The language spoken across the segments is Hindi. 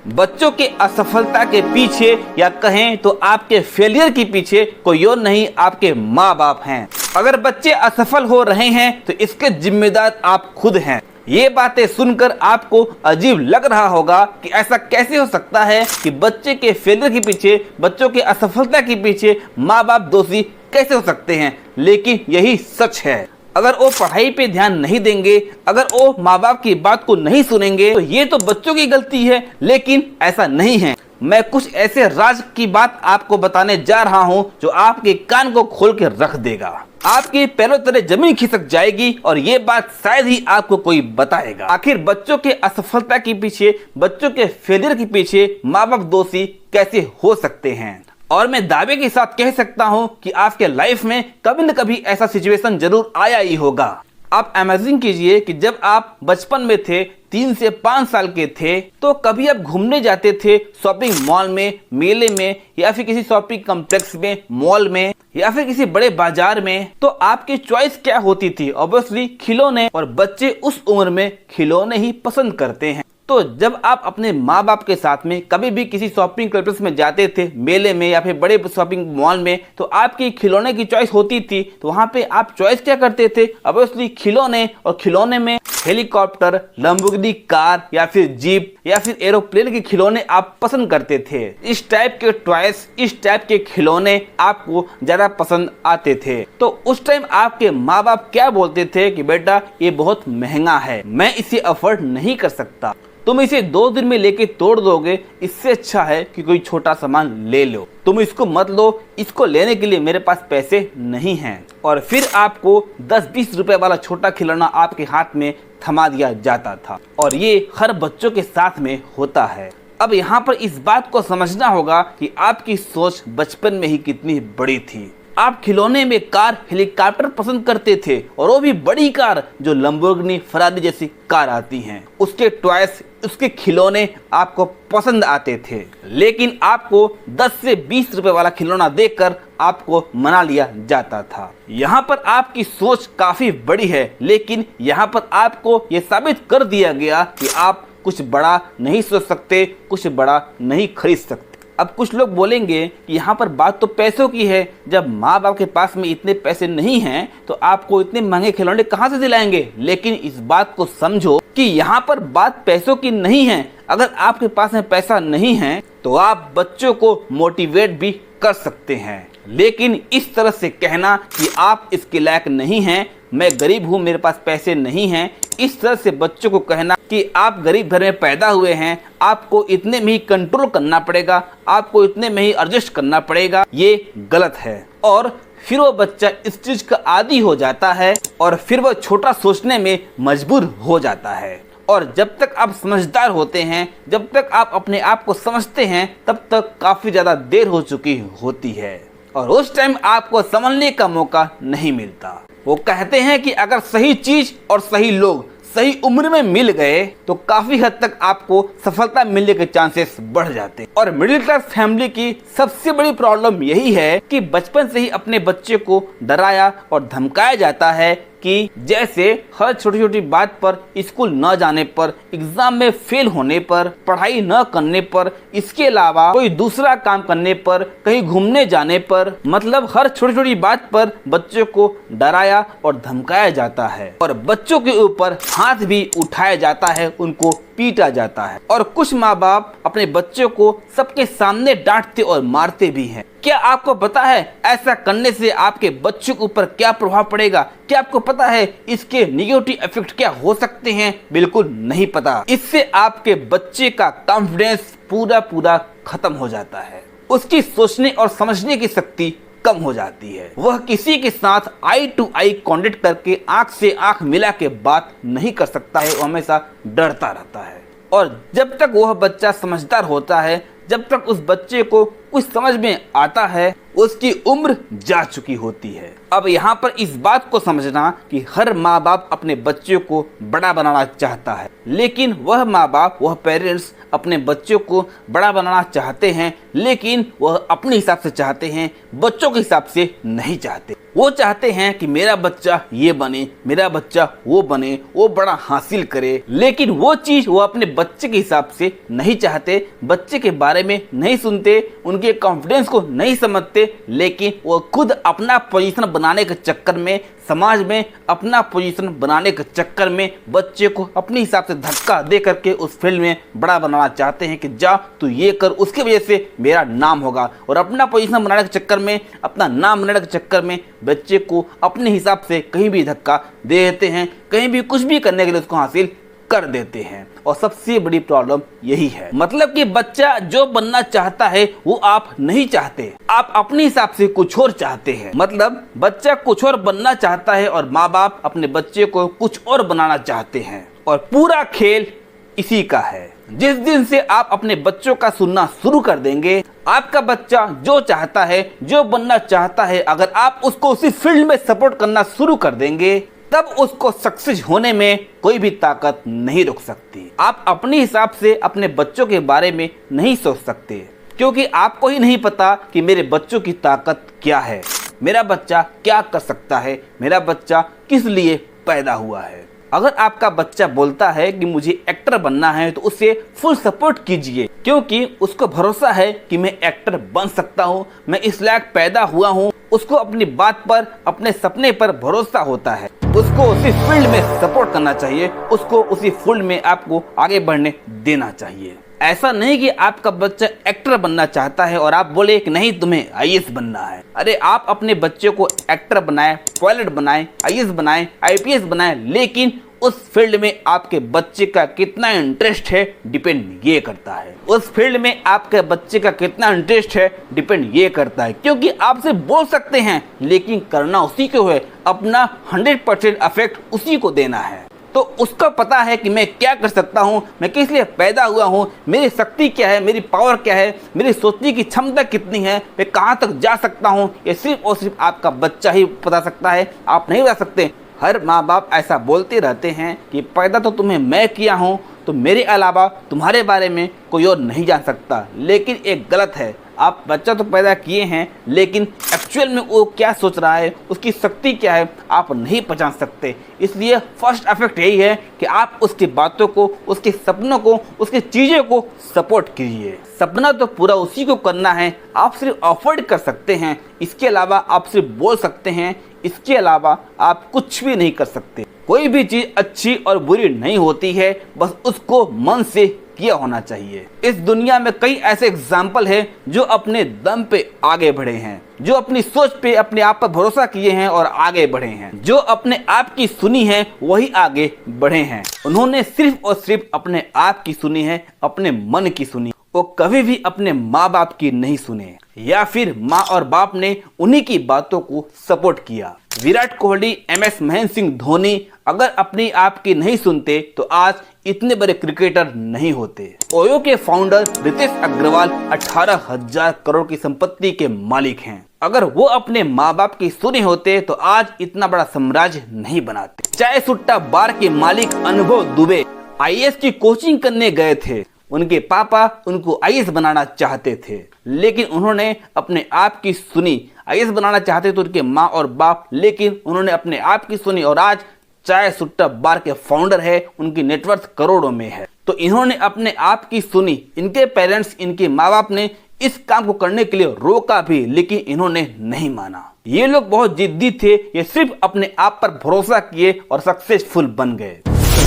बच्चों के असफलता के पीछे या कहें तो आपके फेलियर के पीछे कोई और नहीं, आपके माँ बाप हैं। अगर बच्चे असफल हो रहे हैं तो इसके जिम्मेदार आप खुद हैं। ये बातें सुनकर आपको अजीब लग रहा होगा कि ऐसा कैसे हो सकता है कि बच्चे के फेलियर के पीछे, बच्चों के असफलता के पीछे माँ बाप दोषी कैसे हो सकते हैं, लेकिन यही सच है। अगर वो पढ़ाई पे ध्यान नहीं देंगे, अगर वो माँ बाप की बात को नहीं सुनेंगे तो ये तो बच्चों की गलती है, लेकिन ऐसा नहीं है। मैं कुछ ऐसे राज की बात आपको बताने जा रहा हूँ जो आपके कान को खोल के रख देगा। आपके पैरों तले जमीन खिसक जाएगी और ये बात शायद ही आपको कोई बताएगा। आखिर बच्चों के असफलता के पीछे, बच्चों के फेलियर के पीछे माँ बाप दोषी कैसे हो सकते हैं? और मैं दावे के साथ कह सकता हूं कि आपके लाइफ में कभी न कभी ऐसा सिचुएशन जरूर आया ही होगा। आप इमेजिन कीजिए कि जब आप बचपन में थे, 3 से 5 साल के थे, तो कभी आप घूमने जाते थे शॉपिंग मॉल में, मेले में, या फिर किसी शॉपिंग कॉम्प्लेक्स में, मॉल में, या फिर किसी बड़े बाजार में, तो आपकी चॉइस क्या होती थी? ऑब्वियसली खिलौने। और बच्चे उस उम्र में खिलौने ही पसंद करते हैं। तो जब आप अपने माँ बाप के साथ में कभी भी किसी शॉपिंग कॉम्प्लेक्स में जाते थे, मेले में या फिर बड़े शॉपिंग मॉल में, तो आपकी खिलौने की चॉइस होती थी। तो वहाँ पे आप चॉइस क्या करते थे? ऑब्वियसली खिलौने। और खिलौने में हेलीकॉप्टर, लैम्बोर्गिनी कार या फिर जीप या फिर एरोप्लेन के खिलौने आप पसंद करते थे। इस टाइप के टॉयस, इस टाइप के खिलौने आपको ज्यादा पसंद आते थे। तो उस टाइम आपके माँ बाप क्या बोलते थे कि बेटा ये बहुत महंगा है, मैं इसे अफोर्ड नहीं कर सकता, तुम इसे 2 दिन में लेके तोड़ दोगे, इससे अच्छा है कि कोई छोटा सामान ले लो, तुम इसको मत लो, इसको लेने के लिए मेरे पास पैसे नहीं हैं। और फिर आपको 10-20 रुपए वाला छोटा खिलौना आपके हाथ में थमा दिया जाता था। और ये हर बच्चों के साथ में होता है। अब यहाँ पर इस बात को समझना होगा कि आपकी सोच बचपन में ही कितनी बड़ी थी। आप खिलौने में कार, हेलीकॉप्टर पसंद करते थे, और वो भी बड़ी कार जो लैम्बोर्गिनी, फरारी जैसी कार आती हैं। उसके टॉयस, उसके खिलौने आपको पसंद आते थे, लेकिन आपको 10 से 20 रुपए वाला खिलौना देकर आपको मना लिया जाता था। यहाँ पर आपकी सोच काफी बड़ी है, लेकिन यहाँ पर आपको ये साबित कर दिया गया कि आप कुछ बड़ा नहीं सोच सकते, कुछ बड़ा नहीं खरीद सकते। अब कुछ लोग बोलेंगे कि यहाँ पर बात तो पैसों की है, जब माँ बाप के पास में इतने पैसे नहीं हैं तो आपको इतने महंगे खिलौने कहाँ से दिलाएंगे? लेकिन इस बात को समझो कि यहाँ पर बात पैसों की नहीं है। अगर आपके पास में पैसा नहीं है तो आप बच्चों को मोटिवेट भी कर सकते हैं, लेकिन इस तरह से कहना कि आप इसके लायक नहीं हैं, मैं गरीब हूँ, मेरे पास पैसे नहीं हैं, इस तरह से बच्चों को कहना कि आप गरीब घर में पैदा हुए हैं, आपको इतने में ही कंट्रोल करना पड़ेगा, आपको इतने में ही एडजस्ट करना पड़ेगा, ये गलत है। और फिर वो बच्चा इस चीज का आदी हो जाता है और फिर वो छोटा सोचने में मजबूर हो जाता है। और जब तक आप समझदार होते हैं, जब तक आप अपने आप को समझते हैं, तब तक काफी ज्यादा देर हो चुकी होती है और उस टाइम आपको समझने का मौका नहीं मिलता। वो कहते हैं कि अगर सही चीज और सही लोग सही उम्र में मिल गए तो काफी हद तक आपको सफलता मिलने के चांसेस बढ़ जाते हैं। और मिडिल क्लास फैमिली की सबसे बड़ी प्रॉब्लम यही है कि बचपन से ही अपने बच्चे को डराया और धमकाया जाता है कि जैसे हर छोटी छोटी बात पर, स्कूल न जाने पर, एग्जाम में फेल होने पर, पढ़ाई न करने पर, इसके अलावा कोई दूसरा काम करने पर, कहीं घूमने जाने पर, मतलब हर छोटी छोटी बात पर बच्चों को डराया और धमकाया जाता है और बच्चों के ऊपर हाथ भी उठाया जाता है, उनको पीटा जाता है। और कुछ माँ बाप अपने बच्चों को सबके सामने डांटते और मारते भी हैं। क्या आपको पता है ऐसा करने से आपके बच्चों के ऊपर क्या प्रभाव पड़ेगा? क्या आपको पता है इसके नेगेटिव इफेक्ट क्या हो सकते हैं? बिल्कुल नहीं पता। इससे आपके बच्चे का कॉन्फिडेंस पूरा खत्म हो जाता है, उसकी सोचने और समझने की शक्ति कम हो जाती है, वह किसी के साथ आई टू आई कांटेक्ट करके आंख से आंख मिला के बात नहीं कर सकता है, वो हमेशा डरता रहता है। और जब तक वह बच्चा समझदार होता है, जब तक उस बच्चे को कुछ समझ में आता है, उसकी उम्र जा चुकी होती है। अब यहाँ पर इस बात को समझना कि हर माँ बाप अपने बच्चों को बड़ा बनाना चाहता है, लेकिन वह माँ बाप, वह पेरेंट्स अपने बच्चों को बड़ा बनाना चाहते हैं, लेकिन वह अपने हिसाब से चाहते हैं, बच्चों के हिसाब से नहीं चाहते। वो चाहते हैं कि मेरा बच्चा ये बने, मेरा बच्चा वो बने, वो बड़ा हासिल करे, लेकिन वो चीज वो अपने बच्चे के हिसाब से नहीं चाहते, बच्चे के बारे में नहीं सुनते, उनके कॉन्फिडेंस को नहीं समझते, लेकिन वो खुद अपना पोजीशन बनाने के चक्कर में, समाज में अपना पोजीशन बनाने के चक्कर में बच्चे को अपने हिसाब से धक्का दे करके उस फील्ड में बड़ा बनाना चाहते हैं कि जा तू ये कर, उसकी वजह से मेरा नाम होगा। और अपना पोजीशन बनाने के चक्कर में, अपना नाम बनाने के चक्कर में बच्चे को अपने हिसाब से कहीं भी धक्का दे देते हैं, कहीं भी कुछ भी करने के लिए उसको हासिल कर देते हैं। और सबसे बड़ी प्रॉब्लम यही है, मतलब कि बच्चा जो बनना चाहता है वो आप नहीं चाहते, आप अपने हिसाब से कुछ और चाहते हैं। मतलब बच्चा कुछ और बनना चाहता है और माँ बाप अपने बच्चे को कुछ और बनाना चाहते हैं। और पूरा खेल इसी का है। जिस दिन से आप अपने बच्चों का सुनना शुरू कर देंगे, आपका बच्चा जो चाहता है, जो बनना चाहता है, अगर आप उसको उसी फील्ड में सपोर्ट करना शुरू कर देंगे, तब उसको सक्सेस होने में कोई भी ताकत नहीं रोक सकती। आप अपने हिसाब से अपने बच्चों के बारे में नहीं सोच सकते, क्योंकि आपको ही नहीं पता कि मेरे बच्चों की ताकत क्या है, मेरा बच्चा क्या कर सकता है, मेरा बच्चा किस लिए पैदा हुआ है। अगर आपका बच्चा बोलता है कि मुझे एक्टर बनना है, तो उसे फुल सपोर्ट कीजिए, क्योंकि उसको भरोसा है कि मैं एक्टर बन सकता हूँ, मैं इस लायक पैदा हुआ हूँ। उसको अपनी बात पर, अपने सपने पर भरोसा होता है। उसको उसी फील्ड में सपोर्ट करना चाहिए, उसको उसी फील्ड में आपको आगे बढ़ने देना चाहिए। ऐसा नहीं कि आपका बच्चा एक्टर बनना चाहता है और आप बोले कि नहीं तुम्हें आईएएस बनना है। अरे आप अपने बच्चे को एक्टर बनाए, पायलट बनाए, आईएएस बनाए, आईपीएस बनाए, लेकिन उस फील्ड में आपके बच्चे का कितना इंटरेस्ट है डिपेंड ये करता है। उस फील्ड में आपके बच्चे का कितना इंटरेस्ट है डिपेंड ये करता है, क्योंकि आपसे बोल सकते हैं लेकिन करना उसी को है, अपना 100% अफेक्ट उसी को देना है। तो उसको पता है कि मैं क्या कर सकता हूँ, मैं किस लिए पैदा हुआ हूँ, मेरी शक्ति क्या है, मेरी पावर क्या है, मेरी सोचने की क्षमता कितनी है, मैं कहाँ तक जा सकता हूँ, ये सिर्फ और सिर्फ आपका बच्चा ही बता सकता है, आप नहीं बता सकते। हर माँ बाप ऐसा बोलते रहते हैं कि पैदा तो तुम्हें मैं किया हूँ, तो मेरे अलावा तुम्हारे बारे में कोई और नहीं जान सकता। लेकिन एक गलत है, आप बच्चा तो पैदा किए हैं, लेकिन एक्चुअल में वो क्या सोच रहा है, उसकी शक्ति क्या है, आप नहीं पहचान सकते। इसलिए फर्स्ट इफेक्ट यही है कि आप उसकी बातों को, उसके सपनों को, उसकी चीज़ों को सपोर्ट कीजिए। सपना तो पूरा उसी को करना है, आप सिर्फ अफोर्ड कर सकते हैं, इसके अलावा आप सिर्फ बोल सकते हैं, इसके अलावा आप कुछ भी नहीं कर सकते। कोई भी चीज़ अच्छी और बुरी नहीं होती है, बस उसको मन से किया होना चाहिए। इस दुनिया में कई ऐसे एग्जाम्पल हैं जो अपने दम पे आगे बढ़े हैं, जो अपनी सोच पे, अपने आप पर भरोसा किए हैं और आगे बढ़े हैं, जो अपने आप की सुनी है वही आगे बढ़े हैं। उन्होंने सिर्फ और सिर्फ अपने आप की सुनी है, अपने मन की सुनी। वो कभी भी अपने माँ बाप की नहीं सुने, या फिर माँ और बाप ने उन्हीं की बातों को सपोर्ट किया। विराट कोहली, MS महेंद्र सिंह धोनी अगर अपनी आप की नहीं सुनते तो आज इतने बड़े क्रिकेटर नहीं होते। ओयो के फाउंडर रितेश अग्रवाल 18,000 करोड़ की संपत्ति के मालिक हैं। अगर वो अपने माँ बाप की सुने होते तो आज इतना बड़ा साम्राज्य नहीं बनाते। चाय सुट्टा बार के मालिक अनुभव दुबे IAS की कोचिंग करने गए थे। उनके पापा उनको आईएएस बनाना चाहते थे, लेकिन उन्होंने अपने आप की सुनी। आईएएस बनाना चाहते थे उनके माँ और बाप, लेकिन उन्होंने अपने आप की सुनी और आज चाय सुट्टा बार के फाउंडर है, उनकी नेटवर्थ करोड़ों में है। तो इन्होंने अपने आप की सुनी। इनके पेरेंट्स, इनके माँ बाप ने इस काम को करने के लिए रोका भी, लेकिन इन्होंने नहीं माना। ये लोग बहुत जिद्दी थे, ये सिर्फ अपने आप पर भरोसा किए और सक्सेसफुल बन गए।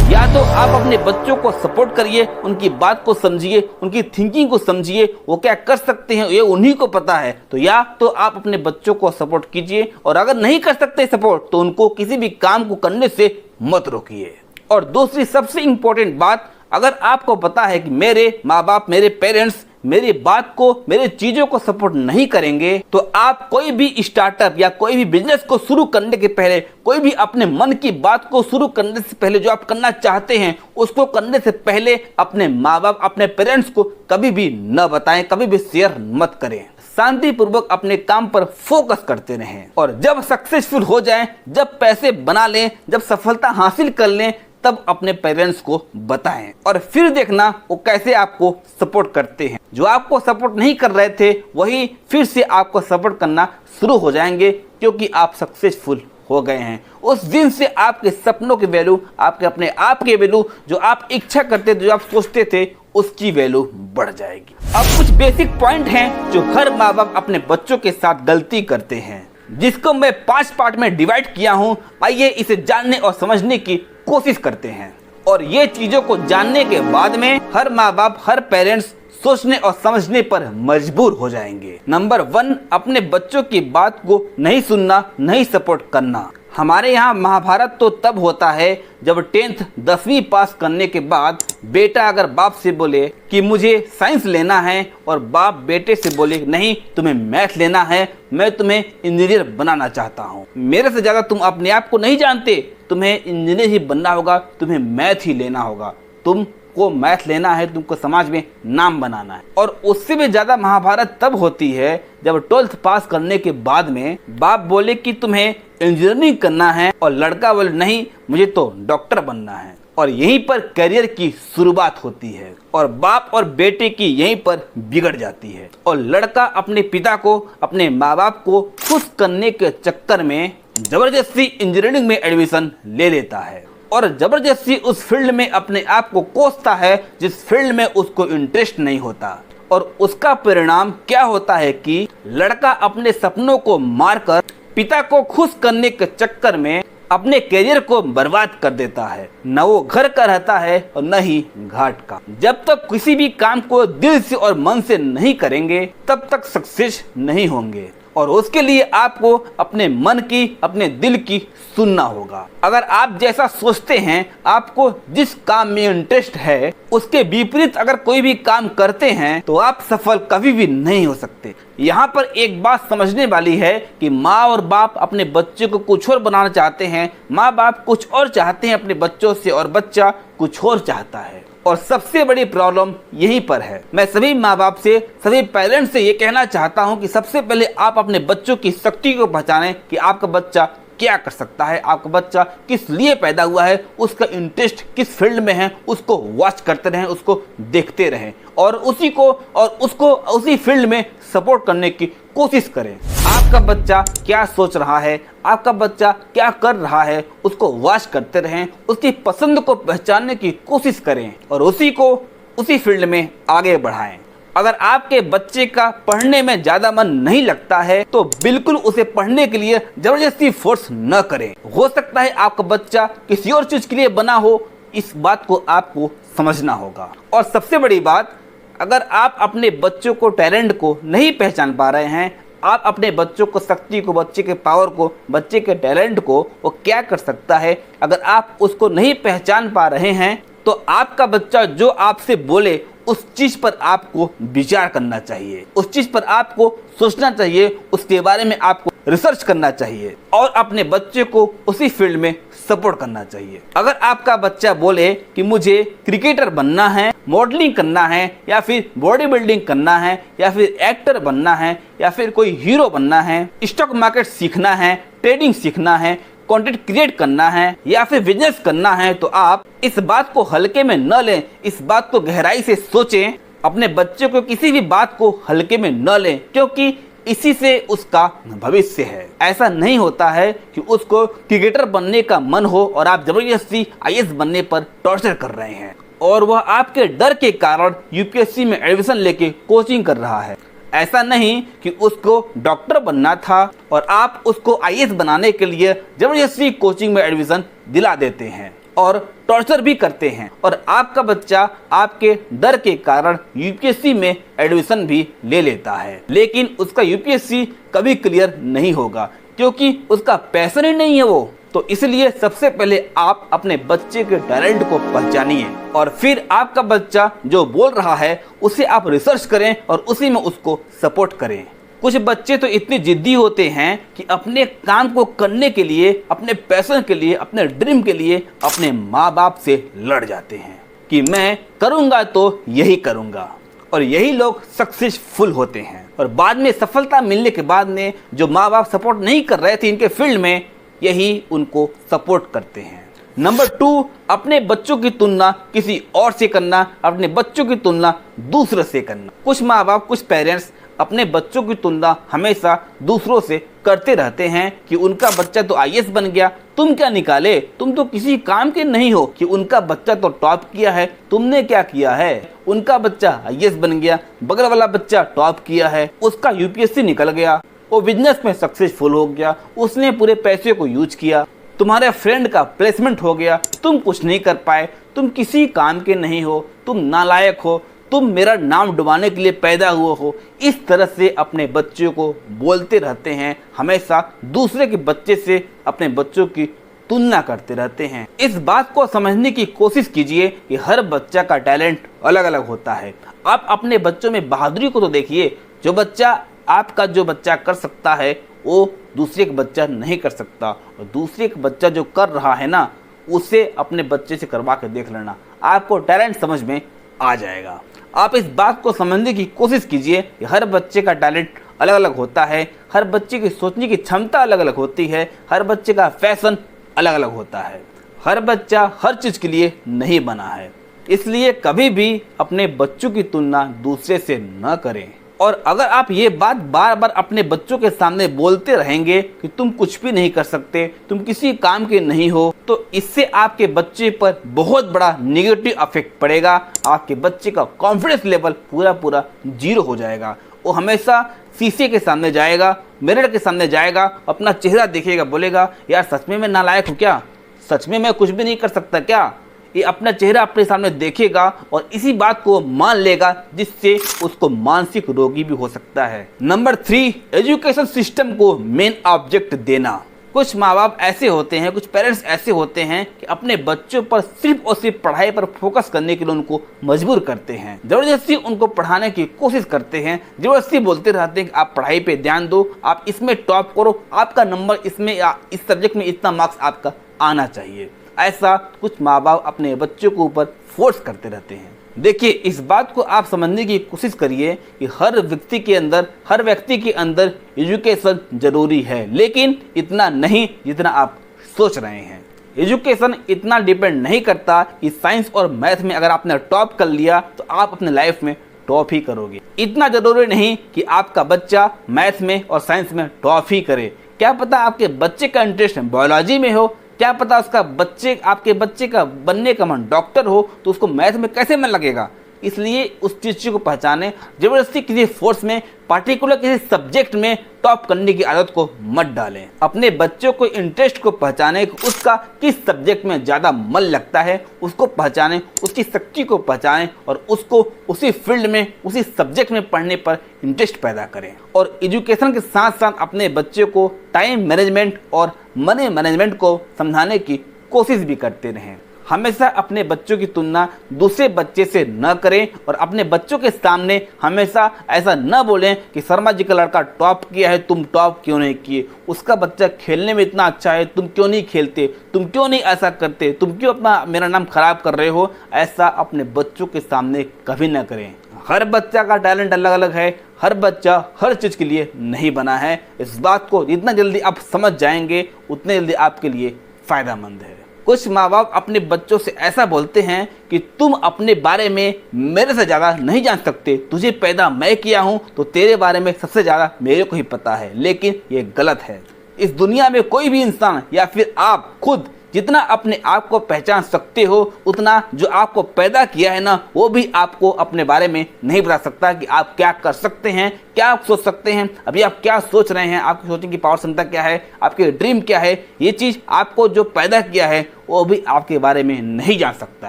या तो आप अपने बच्चों को सपोर्ट करिए, उनकी बात को समझिए, उनकी थिंकिंग को समझिए, वो क्या कर सकते हैं ये उन्हीं को पता है। तो या तो आप अपने बच्चों को सपोर्ट कीजिए, और अगर नहीं कर सकते सपोर्ट तो उनको किसी भी काम को करने से मत रोकिए। और दूसरी सबसे इंपॉर्टेंट बात, अगर आपको पता है कि मेरे माँ बाप, मेरे पेरेंट्स मेरी बात को, मेरी चीजों को सपोर्ट नहीं करेंगे तो आप कोई भी स्टार्टअप या कोई भी बिजनेस को शुरू करने के पहले, कोई भी अपने मन की बात को शुरू करने से पहले, जो आप करना चाहते हैं उसको करने से पहले अपने माँ बाप, अपने पेरेंट्स को कभी भी न बताएं, कभी भी शेयर मत करें। शांतिपूर्वक अपने काम पर फोकस करते रहें और जब सक्सेसफुल हो जाएं, जब पैसे बना लें, जब सफलता हासिल कर लें, तब अपने पेरेंट्स को बताएं और फिर देखना वो कैसे आपको सपोर्ट करते हैं। जो आपको सपोर्ट नहीं कर रहे थे वही फिर से आपको सपोर्ट करना शुरू हो जाएंगे, क्योंकि आप सक्सेसफुल हो गए हैं। उस दिन से आपके सपनों की वैल्यू, आपके अपने आप की वैल्यू, जो आप इच्छा करते थे, जो आप सोचते थे, उसकी वैल्यू बढ़ जाएगी। अब कुछ बेसिक पॉइंट हैं जो हर माँ बाप अपने बच्चों के साथ गलती करते हैं, जिसको मैं 5 पार्ट में डिवाइड किया हूँ। आइए इसे जानने और समझने की कोशिश करते हैं और ये चीजों को जानने के बाद में हर माँ बाप, हर पेरेंट्स सोचने और समझने पर मजबूर हो जाएंगे। नंबर 1, अपने बच्चों की बात को नहीं सुनना, नहीं सपोर्ट करना। हमारे यहाँ महाभारत तो तब होता है जब 10th 10वीं पास करने के बाद बेटा अगर बाप से बोले कि मुझे साइंस लेना है और बाप बेटे से बोले नहीं तुम्हें मैथ लेना है, मैं तुम्हें इंजीनियर बनाना चाहता हूँ, मेरे से ज़्यादा तुम अपने आप को नहीं जानते, तुम्हें इंजीनियर ही बनना होगा, तुम्हें मैथ ही लेना होगा, तुमको मैथ लेना है, तुमको समाज में नाम बनाना है। और उससे भी ज़्यादा महाभारत तब होती है जब 12th पास करने के बाद में बाप बोले कि तुम्हें इंजीनियरिंग करना है और लड़का बोले नहीं मुझे तो डॉक्टर बनना है, और यहीं पर करियर की शुरुआत होती है और बाप और बेटे की यहीं पर बिगड़ जाती है और लड़का अपने पिता को, अपने माँ बाप को खुश करने के चक्कर में जबरदस्ती इंजीनियरिंग में एडमिशन ले लेता है और जबरदस्ती उस फील्ड में अपने आप को कोसता है जिस फील्ड में उसको इंटरेस्ट नहीं होता। और उसका परिणाम क्या होता है कि लड़का अपने सपनों को मारकर पिता को खुश करने के चक्कर में अपने करियर को बर्बाद कर देता है। न वो घर का रहता है और न ही घाट का। जब तक किसी भी काम को दिल से और मन से नहीं करेंगे तब तक सक्सेस नहीं होंगे और उसके लिए आपको अपने मन की, अपने दिल की सुनना होगा। अगर आप जैसा सोचते हैं, आपको जिस काम में इंटरेस्ट है, उसके विपरीत अगर कोई भी काम करते हैं तो आप सफल कभी भी नहीं हो सकते। यहाँ पर एक बात समझने वाली है कि माँ और बाप अपने बच्चे को कुछ और बनाना चाहते हैं, माँ बाप कुछ और चाहते हैं अपने बच्चों से और बच्चा कुछ और चाहता है। और सबसे बड़ी प्रॉब्लम यहीं पर है। मैं सभी माँ बाप से, सभी पेरेंट्स से ये कहना चाहता हूँ कि सबसे पहले आप अपने बच्चों की शक्ति को पहचानें कि आपका बच्चा क्या कर सकता है, आपका बच्चा किस लिए पैदा हुआ है, उसका इंटरेस्ट किस फील्ड में है, उसको वॉच करते रहें, उसको देखते रहें और उसको उसी फील्ड में सपोर्ट करने की कोशिश करें। आपका बच्चा क्या सोच रहा है, आपका बच्चा क्या कर रहा है, उसको वॉच करते रहें, उसकी पसंद को पहचानने की कोशिश करें और उसी फील्ड में आगे बढ़ाएं। अगर आपके बच्चे का पढ़ने में ज्यादा मन नहीं लगता है तो बिल्कुल उसे पढ़ने के लिए जबरदस्ती फोर्स न करें। हो सकता है आपका बच्चा किसी और चीज के लिए बना हो, इस बात को आपको समझना होगा। और सबसे बड़ी बात, अगर आप अपने बच्चों को, टैलेंट को नहीं पहचान पा रहे हैं, आप अपने बच्चों को, शक्ति को, बच्चे के पावर को, बच्चे के टैलेंट को, वो क्या कर सकता है, अगर आप उसको नहीं पहचान पा रहे हैं तो आपका बच्चा जो आपसे बोले उस चीज पर आपको विचार करना चाहिए, उस चीज पर आपको सोचना चाहिए, उसके बारे में आपको रिसर्च करना चाहिए और अपने बच्चे को उसी फील्ड में सपोर्ट करना चाहिए। अगर आपका बच्चा बोले कि मुझे क्रिकेटर बनना है, मॉडलिंग करना है या फिर बॉडी बिल्डिंग करना है या फिर एक्टर बनना है या फिर कोई हीरो बनना है, स्टॉक मार्केट सीखना है, ट्रेडिंग सीखना है, कंटेंट क्रिएट करना है या फिर बिजनेस करना है, तो आप इस बात को हल्के में न लें, इस बात को गहराई से सोचें। अपने बच्चे को किसी भी बात को हल्के में न लें, क्योंकि इसी से उसका भविष्य है। ऐसा नहीं होता है कि उसको क्रिकेटर बनने का मन हो और आप जबरदस्ती IAS बनने पर टॉर्चर कर रहे हैं और वह आपके डर के कारण UPSC में एडमिशन लेके कोचिंग कर रहा है। ऐसा नहीं कि उसको डॉक्टर बनना था और आप उसको IAS बनाने के लिए जबरदस्ती कोचिंग में एडमिशन दिला देते हैं और टॉर्चर भी करते हैं और आपका बच्चा आपके डर के कारण UPSC में एडमिशन भी ले लेता है, लेकिन उसका UPSC कभी क्लियर नहीं होगा क्योंकि उसका पैशन ही नहीं है। वो तो इसलिए सबसे पहले आप अपने बच्चे के टैलेंट को पहचानिए और फिर आपका बच्चा जो बोल रहा है उसे आप रिसर्च करें और उसी में उसको सपोर्ट करें। कुछ बच्चे तो इतने जिद्दी होते हैं कि अपने काम को करने के लिए, अपने पैशन के लिए, अपने ड्रीम के लिए अपने माँ बाप से लड़ जाते हैं कि मैं करूँगा तो यही करूँगा, और यही लोग सक्सेसफुल होते हैं। और बाद में सफलता मिलने के बाद में जो माँ बाप सपोर्ट नहीं कर रहे थे इनके फील्ड में, यही उनको सपोर्ट करते हैं। नंबर 2, अपने बच्चों की तुलना किसी और से करना, अपने बच्चों की तुलना दूसरे से करना। कुछ माँ बाप, कुछ पेरेंट्स अपने बच्चों की तुलना हमेशा दूसरों से करते रहते हैं कि उनका बच्चा तो आईएएस बन गया, तुम क्या निकाले, तुम तो किसी काम के नहीं हो। कि उनका बच्चा तो टॉप किया है, तुमने क्या किया है। उनका बच्चा आईएएस बन गया, बगल वाला बच्चा टॉप किया है, उसका यूपीएससी निकल गया, वो बिजनेस में सक्सेसफुल हो गया, उसने पूरे पैसे को यूज किया, तुम्हारे फ्रेंड का प्लेसमेंट हो गया, तुम कुछ नहीं कर पाए, तुम किसी काम के नहीं हो, तुम नालायक हो, तुम मेरा नाम डुबाने के लिए पैदा हुए हो। इस तरह से अपने बच्चों को बोलते रहते हैं, हमेशा दूसरे के बच्चे से अपने बच्चों की तुलना करते रहते हैं। इस बात को समझने की कोशिश कीजिए कि हर बच्चा का टैलेंट अलग अलग होता है। आप अपने बच्चों में बहादुरी को तो देखिए। जो बच्चा आपका जो बच्चा कर सकता है वो दूसरे का बच्चा नहीं कर सकता, और दूसरे का बच्चा जो कर रहा है ना उसे अपने बच्चे से करवा के देख लेना, आपको टैलेंट समझ में आ जाएगा। आप इस बात को समझने की कोशिश कीजिए कि हर बच्चे का टैलेंट अलग अलग होता है, हर बच्चे की सोचने की क्षमता अलग अलग होती है, हर बच्चे का फैशन अलग अलग होता है। हर बच्चा हर चीज़ के लिए नहीं बना है, इसलिए कभी भी अपने बच्चों की तुलना दूसरे से न करें। और अगर आप ये बात बार बार अपने बच्चों के सामने बोलते रहेंगे कि तुम कुछ भी नहीं कर सकते, तुम किसी काम के नहीं हो, तो इससे आपके बच्चे पर बहुत बड़ा नेगेटिव इफेक्ट पड़ेगा। आपके बच्चे का कॉन्फिडेंस लेवल पूरा जीरो हो जाएगा। वो हमेशा शीशे के सामने जाएगा, मिरर के सामने जाएगा, अपना चेहरा देखेगा, बोलेगा यार सच में मैं नालायक हूँ क्या, सच में मैं कुछ भी नहीं कर सकता क्या। ये अपना चेहरा अपने सामने देखेगा और इसी बात को मान लेगा, जिससे उसको मानसिक रोगी भी हो सकता है। नंबर 3, एजुकेशन सिस्टम को मेन ऑब्जेक्ट देना। कुछ माँ बाप ऐसे होते हैं, कुछ पेरेंट्स ऐसे होते हैं कि अपने बच्चों पर सिर्फ और सिर्फ पढ़ाई पर फोकस करने के लिए उनको मजबूर करते हैं, जबरदस्ती उनको पढ़ाने की कोशिश करते हैं, जबरदस्ती बोलते रहते हैं कि आप पढ़ाई पे ध्यान दो, आप इसमें टॉप करो, आपका नंबर इसमें या इस सब्जेक्ट में इतना मार्क्स आपका आना चाहिए। ऐसा कुछ माँ बाप अपने बच्चों के ऊपर फोर्स करते रहते हैं। देखिए, इस बात को आप समझने की कोशिश करिए कि हर व्यक्ति के अंदर एजुकेशन जरूरी है, लेकिन इतना नहीं जितना आप सोच रहे हैं। एजुकेशन इतना डिपेंड नहीं करता कि साइंस और मैथ में अगर आपने टॉप कर लिया तो आप अपने लाइफ में टॉप ही करोगे। इतना जरूरी नहीं कि आपका बच्चा मैथ में और साइंस में टॉप ही करे। क्या पता आपके बच्चे का इंटरेस्ट बायोलॉजी में हो, क्या पता आपके बच्चे का बनने का मन डॉक्टर हो, तो उसको मैथ में कैसे मन लगेगा। इसलिए उस चीज़ को पहचाने, जबरदस्ती किसी फोर्स में पार्टिकुलर किसी सब्जेक्ट में टॉप करने की आदत को मत डालें। अपने बच्चों को इंटरेस्ट को पहचाने, उसका किस सब्जेक्ट में ज़्यादा मन लगता है उसको पहचानें, उसकी शक्ति को पहचानें और उसको उसी फील्ड में, उसी सब्जेक्ट में पढ़ने पर इंटरेस्ट पैदा करें। और एजुकेशन के साथ साथ अपने बच्चे को टाइम मैनेजमेंट और मनी मैनेजमेंट को समझाने की कोशिश भी करते रहें। हमेशा अपने बच्चों की तुलना दूसरे बच्चे से न करें और अपने बच्चों के सामने हमेशा ऐसा न बोलें कि शर्मा जी का लड़का टॉप किया है, तुम टॉप क्यों नहीं किए, उसका बच्चा खेलने में इतना अच्छा है, तुम क्यों नहीं खेलते, तुम क्यों नहीं ऐसा करते, तुम क्यों अपना मेरा नाम खराब कर रहे हो। ऐसा अपने बच्चों के सामने कभी न करें। हर बच्चा का टैलेंट अलग अलग है, हर बच्चा हर चीज़ के लिए नहीं बना है। इस बात को जितना जल्दी आप समझ जाएंगे उतने जल्दी आपके लिए फ़ायदेमंद है। कुछ माँ बाप अपने बच्चों से ऐसा बोलते हैं कि तुम अपने बारे में मेरे से ज़्यादा नहीं जान सकते, तुझे पैदा मैं किया हूँ तो तेरे बारे में सबसे ज़्यादा मेरे को ही पता है। लेकिन ये गलत है। इस दुनिया में कोई भी इंसान या फिर आप खुद जितना अपने आप को पहचान सकते हो, उतना जो आपको पैदा किया है ना, वो भी आपको अपने बारे में नहीं बता सकता कि आप क्या कर सकते हैं, क्या आप सोच सकते हैं, अभी आप क्या सोच रहे हैं, आपकी सोचने की पावर क्षमता क्या है, आपके ड्रीम क्या है। ये चीज़ आपको जो पैदा किया है वो भी आपके बारे में नहीं जान सकता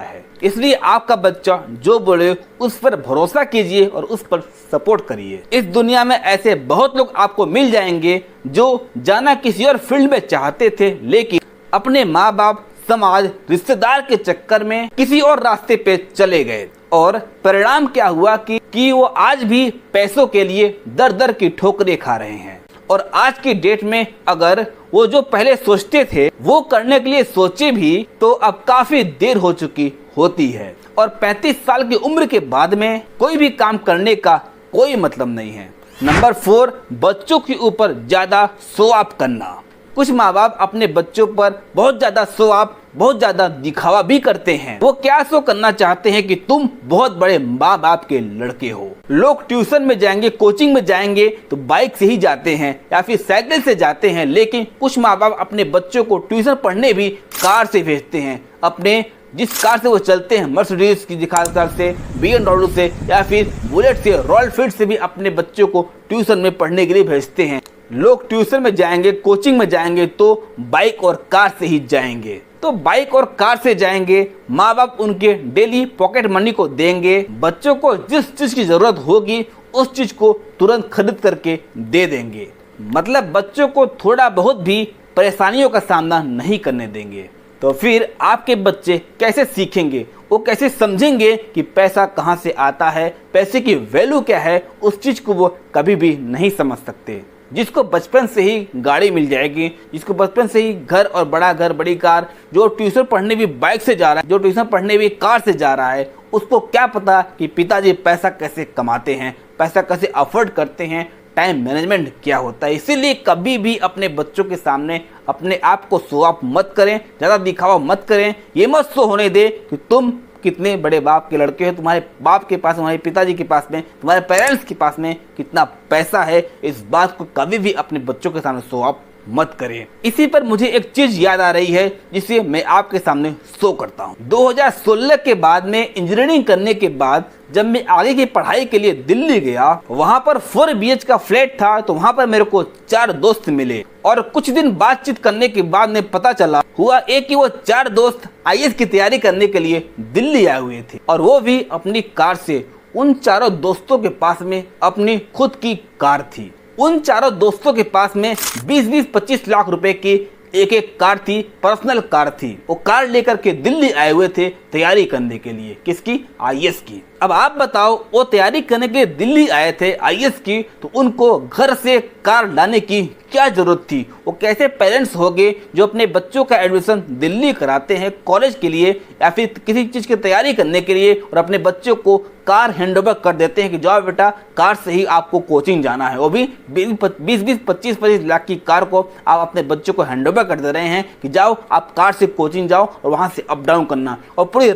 है। इसलिए आपका बच्चा जो बोले उस पर भरोसा कीजिए और उस पर सपोर्ट करिए। इस दुनिया में ऐसे बहुत लोग आपको मिल जाएंगे जो जाना किसी और फील्ड में चाहते थे, लेकिन अपने माँ बाप, समाज, रिश्तेदार के चक्कर में किसी और रास्ते पे चले गए और परिणाम क्या हुआ कि वो आज भी पैसों के लिए दर दर की ठोकरें खा रहे हैं। और आज की डेट में अगर वो जो पहले सोचते थे वो करने के लिए सोचे भी तो अब काफी देर हो चुकी होती है और 35 साल की उम्र के बाद में कोई भी काम करने का कोई मतलब नहीं है। नंबर 4, बच्चों के ऊपर ज्यादा शो ऑफ करना। कुछ माँ बाप अपने बच्चों पर बहुत ज्यादा शो ऑफ, बहुत ज्यादा दिखावा भी करते हैं। वो क्या शो करना चाहते हैं कि तुम बहुत बड़े माँ बाप के लड़के हो। लोग ट्यूशन में जाएंगे, कोचिंग में जाएंगे तो बाइक से ही जाते हैं या फिर साइकिल से जाते हैं, लेकिन कुछ माँ बाप अपने बच्चों को ट्यूशन पढ़ने भी कार से भेजते हैं। अपने जिस कार से वो चलते हैं, मर्सिडीज की कार से, BMW से या फिर बुलेट से, रॉयल एनफील्ड से भी अपने बच्चों को ट्यूशन में पढ़ने के लिए भेजते हैं। लोग ट्यूशन में जाएंगे, कोचिंग में जाएंगे तो बाइक और कार से ही जाएंगे। तो बाइक और कार से जाएंगे, माँ बाप उनके डेली पॉकेट मनी को देंगे, बच्चों को जिस चीज की जरूरत होगी उस चीज को तुरंत खरीद करके दे देंगे। मतलब बच्चों को थोड़ा बहुत भी परेशानियों का सामना नहीं करने देंगे। तो फिर आपके बच्चे कैसे सीखेंगे, वो कैसे समझेंगे कि पैसा कहाँ से आता है, पैसे की वैल्यू क्या है। उस चीज को वो कभी भी नहीं समझ सकते। जिसको बचपन से ही गाड़ी मिल जाएगी, जिसको बचपन से ही घर और बड़ा घर, बड़ी कार, जो ट्यूशन पढ़ने भी बाइक से जा रहा है, जो ट्यूशन पढ़ने भी कार से जा रहा है, उसको क्या पता कि पिताजी पैसा कैसे कमाते हैं, पैसा कैसे अफोर्ड करते हैं, टाइम मैनेजमेंट क्या होता है। इसीलिए कभी भी अपने बच्चों के सामने अपने आप को शो ऑफ मत करें, ज़्यादा दिखावा मत करें। ये मत शो होने दे कि तुम कितने बड़े बाप के लड़के हो, तुम्हारे बाप के पास, तुम्हारे पिताजी के पास में, तुम्हारे पेरेंट्स के पास में कितना पैसा है। इस बात को कभी भी अपने बच्चों के सामने शो ऑफ मत करें। इसी पर मुझे एक चीज याद आ रही है जिसे मैं आपके सामने शो करता हूँ। 2016 के बाद में इंजीनियरिंग करने के बाद जब मैं आगे की पढ़ाई के लिए दिल्ली गया, वहाँ पर 4 BH का फ्लैट था। तो वहाँ पर मेरे को 4 दोस्त मिले और कुछ दिन बातचीत करने के बाद में पता चला हुआ कि वो 4 दोस्त IAS की तैयारी करने के लिए दिल्ली आए हुए थे और वो भी अपनी कार से। उन चारों दोस्तों के पास में अपनी खुद की कार थी। उन चारों दोस्तों के पास में 20-25 लाख रुपए की एक कार थी, पर्सनल कार थी। वो कार लेकर के दिल्ली आए हुए थे तैयारी करने के लिए। किसकी? IAS की। अब आप बताओ, वो तैयारी करने के लिए दिल्ली आए थे IAS की, तो उनको घर से कार लाने की क्या जरूरत थी? वो कैसे पेरेंट्स होंगे जो अपने बच्चों का एडमिशन दिल्ली कराते हैं कॉलेज के लिए या फिर किसी चीज की तैयारी करने के लिए और अपने बच्चों को कार हैंडओवर कर देते हैं कि जाओ बेटा, कार से ही आपको कोचिंग जाना है। वो भी 20-25 लाख की कार को आप अपने बच्चों को हैंडओवर कर दे रहे हैं कि जाओ आप कार से कोचिंग जाओ और वहां से अप डाउन करना। और पूरी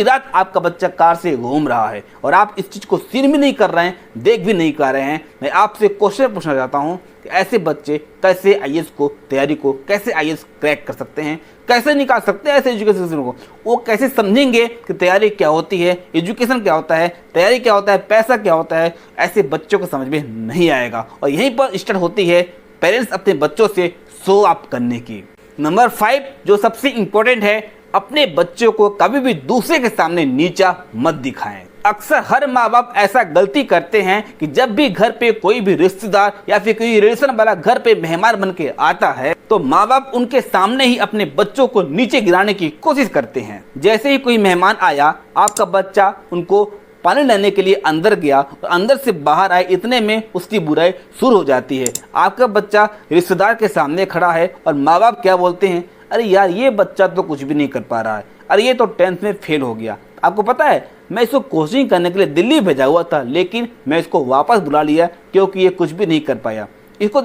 रात आपका बच्चा कार से घूम रहा है और आप इस चीज को सीन भी नहीं कर रहे हैं, देख भी नहीं कर रहे हैं। मैं आपसे क्वेश्चन पूछना चाहता हूं कि ऐसे बच्चे कैसे IAS को तैयारी को कैसे IAS क्रैक कर सकते हैं, कैसे निकाल सकते हैं ऐसे एजुकेशन सिस्टम को? वो कैसे समझेंगे कि तैयारी क्या होती है, एजुकेशन क्या होता है, तैयारी क्या होता है, पैसा क्या होता है? ऐसे बच्चों को समझ में नहीं आएगा। और यहीं पर स्टार्ट होती है पेरेंट्स अपने बच्चों से शो ऑफ करने की। नंबर 5 जो सबसे इंपॉर्टेंट है, अपने बच्चों को कभी भी दूसरे के सामने नीचा मत दिखाएं। अक्सर हर माँ बाप ऐसा गलती करते हैं कि जब भी घर पे कोई भी रिश्तेदार या फिर कोई रिलेशन वाला घर पे मेहमान बन के आता है तो माँ बाप उनके सामने ही अपने बच्चों को नीचे गिराने की कोशिश करते हैं। जैसे ही कोई मेहमान आया, आपका बच्चा उनको पानी लेने के लिए अंदर गया और अंदर से बाहर आए, इतने में उसकी बुराई शुरू हो जाती है। आपका बच्चा रिश्तेदार के सामने खड़ा है और माँ बाप क्या बोलते हैं? अरे यार, ये बच्चा तो कुछ भी नहीं कर पा रहा है, अरे ये तो 10th में फेल हो गया। आपको पता है, मैं इसको कोचिंग करने के लिए दिल्ली भेजा हुआ था, लेकिन मैं इसको वापस बुला लिया क्योंकि ये कुछ भी नहीं कर पाया। इसको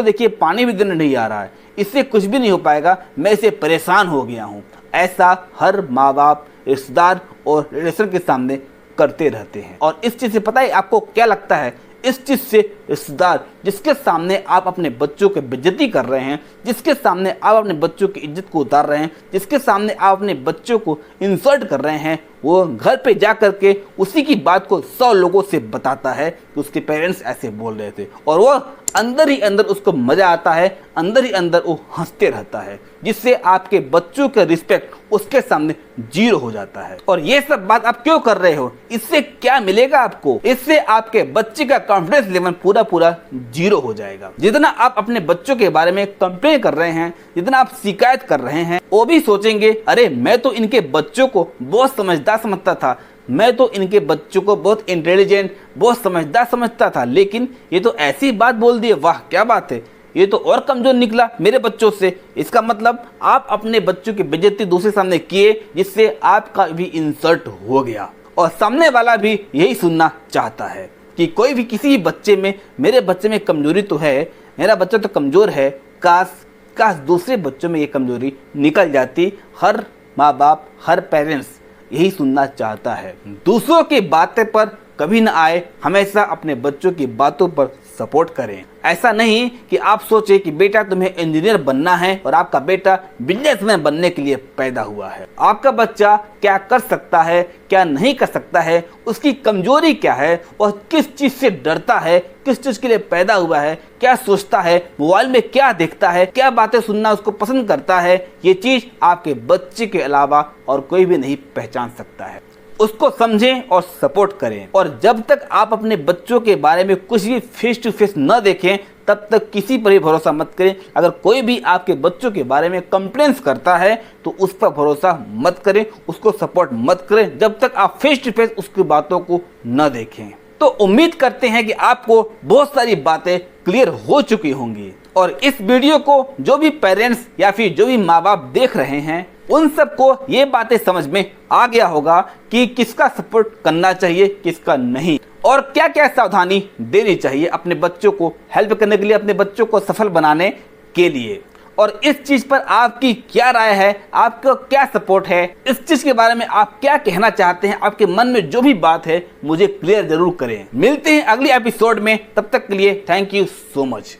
देखिए पानी भी देने नहीं आ रहा है, इससे कुछ भी नहीं हो पाएगा, मैं इसे परेशान हो गया हूँ। ऐसा हर माँ बाप रिश्तेदार और रिलेशन के सामने करते रहते हैं। और इस चीज से पता है आपको क्या लगता है? इस चीज से रिश्तेदार जिसके सामने आप अपने बच्चों की बेइज्जती कर रहे हैं, जिसके सामने आप अपने बच्चों की इज्जत को उतार रहे हैं, जिसके सामने आप अपने बच्चों को इंसल्ट कर रहे हैं, वो घर पे जा करके उसी की बात को 100 लोगों से बताता है कि उसके पेरेंट्स ऐसे बोल रहे थे और वो अंदर ही अंदर उसको मजा आता है, अंदर ही अंदर वो हंसते रहता है, जिससे आपके बच्चों का रिस्पेक्ट उसके सामने 0 हो जाता है। और ये सब बात आप क्यों कर रहे हो? इससे क्या मिलेगा आपको? इससे आपके बच्चे का कॉन्फिडेंस लेवल पूरा पूरा पूरा जीरो हो जाएगा। जितना आप अपने बच्चों के बारे में कंप्लेन कर रहे हैं, जितना आप शिकायत कर रहे हैं, वो भी सोचेंगे अरे मैं तो इनके बच्चों को बहुत समझदार समझता था, मैं तो इनके बच्चों को बहुत इंटेलिजेंट, बहुत समझदार समझता था, लेकिन ये तो ऐसी बात बोल दी, वाह क्या बात है, ये तो और कमजोर निकला मेरे बच्चों से। इसका मतलब आप अपने बच्चों की बेइज्जती दूसरे सामने किए, जिससे आपका भी इंसल्ट हो गया और सामने वाला भी यही सुनना चाहता है कि कोई भी किसी भी बच्चे में, मेरे बच्चे में कमजोरी तो है, मेरा बच्चा तो कमजोर है, काश दूसरे बच्चों में ये कमजोरी निकल जाती। हर माँ बाप, हर पेरेंट्स यही सुनना चाहता है। दूसरों की बातें पर कभी न आए, हमेशा अपने बच्चों की बातों पर सपोर्ट करें। ऐसा नहीं कि आप सोचे कि बेटा तुम्हें इंजीनियर बनना है और आपका बेटा बिजनेसमैन बनने के लिए पैदा हुआ है। आपका बच्चा क्या कर सकता है, क्या नहीं कर सकता है, उसकी कमजोरी क्या है, वह किस चीज से डरता है, किस चीज के लिए पैदा हुआ है, क्या सोचता है, मोबाइल में क्या देखता है, क्या बातें सुनना उसको पसंद करता है, ये चीज आपके बच्चे के अलावा और कोई भी नहीं पहचान सकता है। उसको समझें और सपोर्ट करें। और जब तक आप अपने बच्चों के बारे में कुछ भी फेस टू फेस न देखें, तब तक किसी पर भी भरोसा मत करें। अगर कोई भी आपके बच्चों के बारे में कंप्लेंट्स करता है तो उस पर भरोसा मत करें, उसको सपोर्ट मत करें, जब तक आप फेस टू फेस उसकी बातों को न देखें। तो उम्मीद करते हैं कि आपको बहुत सारी बातें क्लियर हो चुकी होंगी और इस वीडियो को जो भी पेरेंट्स या फिर जो भी माँ बाप देख रहे हैं, उन सबको ये बातें समझ में आ गया होगा कि किसका सपोर्ट करना चाहिए, किसका नहीं, और क्या क्या सावधानी देनी चाहिए अपने बच्चों को हेल्प करने के लिए, अपने बच्चों को सफल बनाने के लिए। और इस चीज पर आपकी क्या राय है, आपका क्या सपोर्ट है, इस चीज के बारे में आप क्या कहना चाहते हैं, आपके मन में जो भी बात है मुझे क्लियर जरूर करें। मिलते हैं अगले एपिसोड में, तब तक के लिए थैंक यू सो मच।